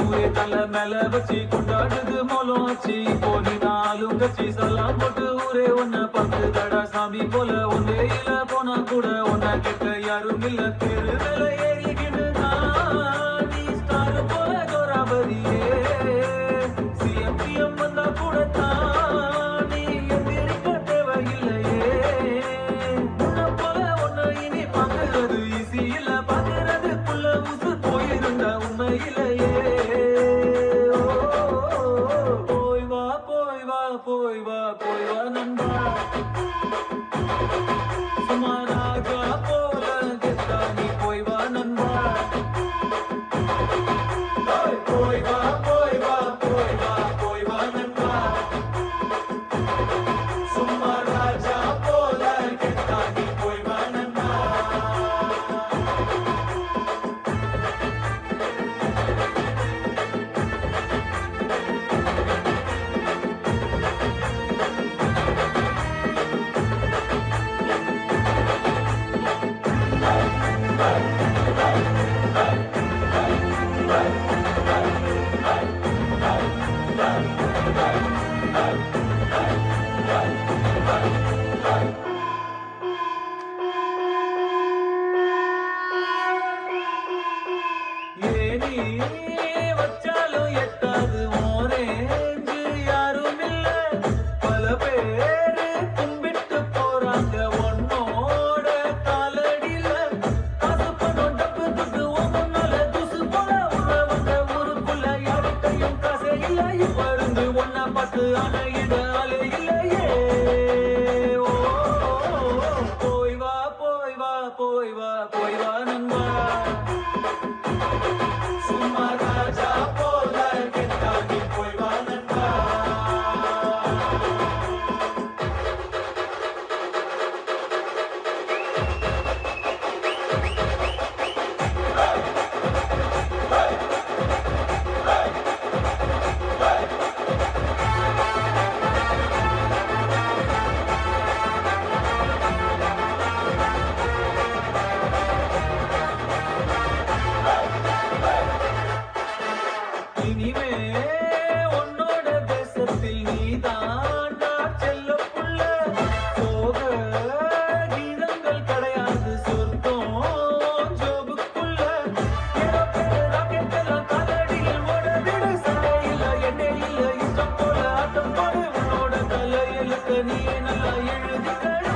ஊரே தல மேல வச்சு கொண்டாடுது மோலம் வச்சு போனி நாளும் கட்சி சலாம் போட்டு ஊரே ஒன்ன பத்து தடா சாமி போல ஒன்றே இல்ல போனா கூட ஒன்ன கேட்க யாரும் இல்ல தெரு மேல ஏறிக்கிட்டு நீ ஸ்டார் போல கோராபதியே சிஎம் வந்தா கூட நீ எந்திரிக்க தேவையில்லையே உன்ன போல ஒன்ன இனி பாக்குறது ஈஸி இல்ல பாக்குறதுக்குள்ள உசு போயிருந்த உண்மையிலேயே போய் வா நண்பா சும்மா ராஜா போல கெத்தா நீ போய் வா நண்பா போய் வா நண்பா சும்மா ராஜா போல கெத்தா நீ போய் வா நண்பா வச்சாலும் எட்டாது ஓரேஞ்சு யாரும் இல்ல பல பேரு கும்பிட்டு போறாங்க ஒன்னோட காலடியில காசு பணம் டப்பு துட்டு ஒன்னால துசு போல உறவங்க ஊருக்குள்ள யாருக்கையும் காசே இல்ல இப்ப இருந்து ஒன்னா பார்த்து அணையிட ஆளே இல்லையே போய் வா நண்பா சும்மா ராஜா போல கெத்தா நீ போய் வா நண்பா இனிமே உன்னோட தேசத்தில் நீதான் செல்ல புள்ள சோக கீதங்கள் கிடையாது சொர்க்கம் ஜோபுக்குள்ள ராக்கெட்டெல்லாம் காலடியில் ஓட விடு சண்டை இல்ல எண்ணெய் இல்ல இஷ்டம் போல ஆட்டம் போடு உன்னோட தலையெழுத்த நீ நல்லா எழுதிக்கட